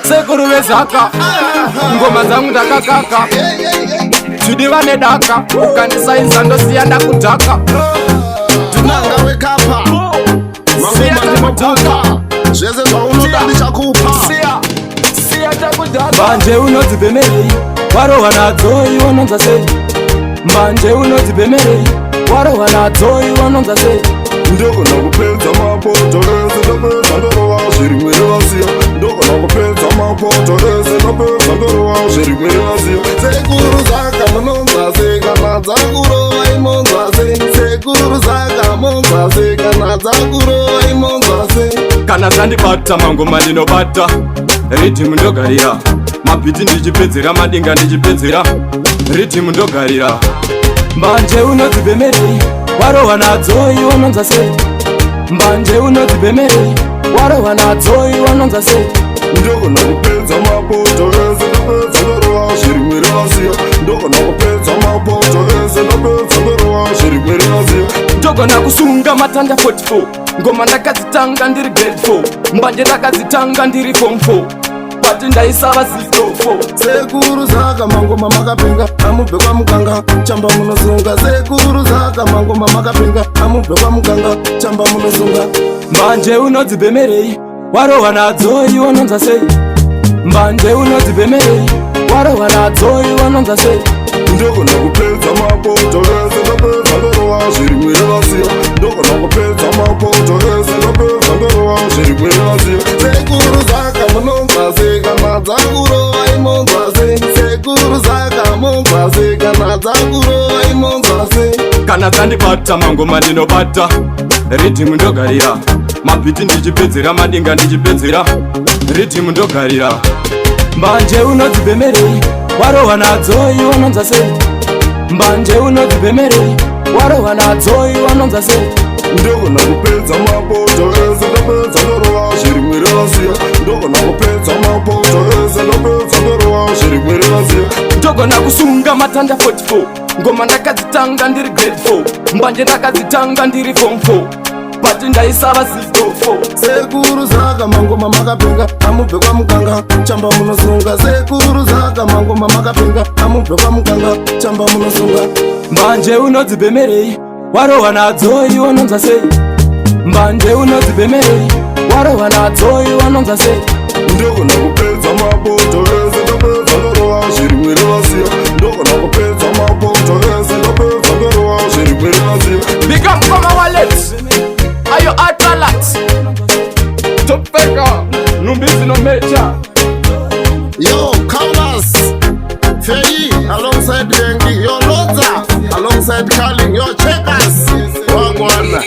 Sekuru wezaka ngoma zangu ndakakaka tudiva nedaka ukanisainza ndosiyanda kutaka tunanga wekapa mangoma ndimotaka zvese zvaunoda ndichakupa mbanje unodzipemerei warohwa nadzo iwononza sei mbanje unodzipemerei warohwa nadzo iwononza sei ndogona kupedza mapoto ese ndopedza ndorova zvirimwere vasiya ndogona kupedza mapoto ese ndopedza ndorova zvirimwere vasiya sekuru zaka munonza sei kana dzakurova imonza sei sekuru zaka monza sei kana dzakurova imonza sei kana dzandibata mangoma ndinobata ridhimu ndogarira mabhiti ndichipedzera madinga ndichipedzera ridhimu ndogarira mbanje unodzipemerei warohwa nadzo iwononza sei mbanje unodzipemerei warohwa nadzo iwononza sei ndogona kupedza mapoto ese ndopedza ndorova zvirimwere vasiya ndogona kupedza mapoto ese ndopedza ndorova zvirimwere vasiya ndogona kusunga matanda 44 ngoma ndakadzitanga ndiri grade 4 mbanje ndakadzitanga ndiri form 4 pati ndaisava sistofo sekuru zaka mangoma makapenga amubve kwamuganga chamba munosunga sekuru zaka mangoma makapenga amubve kwamuganga chamba munosunga mbanje unodzipemerei warohwa nadzo iwononza sei mbanje unodzipemerei warohwa nadzo iwononza sei ndogona kupedza mapoto ese ndopedza ndorova zvirimwere vasiya ndogona kupedza mapoto ese ndopedza ndorova zvirimwere vasiya sekuru zaka munonza sei kana dzakurova imonza sei sekuru zaka monza sei kana dzakurova imonza sei kana dzandibata mangoma ndinobata ridhimu ndogarira mabhiti ndichipedzera madinga ndichipedzera ridhimu ndogarira mbanje unodzipemerei warohwa nadzo iwononza sei mbanje unodzipemerei warohwa nadzo iwononza sei ndogona kupedza mapoto ese ndopedza ndorova zvirimwere vasiya ndogona kupedza mapoto ese ndopedza ndorova zvirimwere vasiya ndogona kusunga matanda 44 ngoma ndakadzitanga ndiri grade 4 mbanje ndakadzitanga ndiri form 4 pati ndaisava sistofo sekuru zaka mangoma makapenga amubve kwamuganga chamba munosunga sekuru zaka mangoma makapenga amubve kwamuganga chamba munosunga mbanje unodzipemerei warohwa nadzo iwononza sei mbanje unodzipemerei warohwa nadzo iwononza sei ndogona kupedza mapoto ese ndopedza ndorova zvirimwere vasiya ndogona kupedza mapoto ese ndopedza ndorova zvirimwere vasiya become from our lips ayo atalat topeka numbizi no mecha yo Kaulas Fei alongside Gengi yo Loza alongside Carling yo Checkers wagwana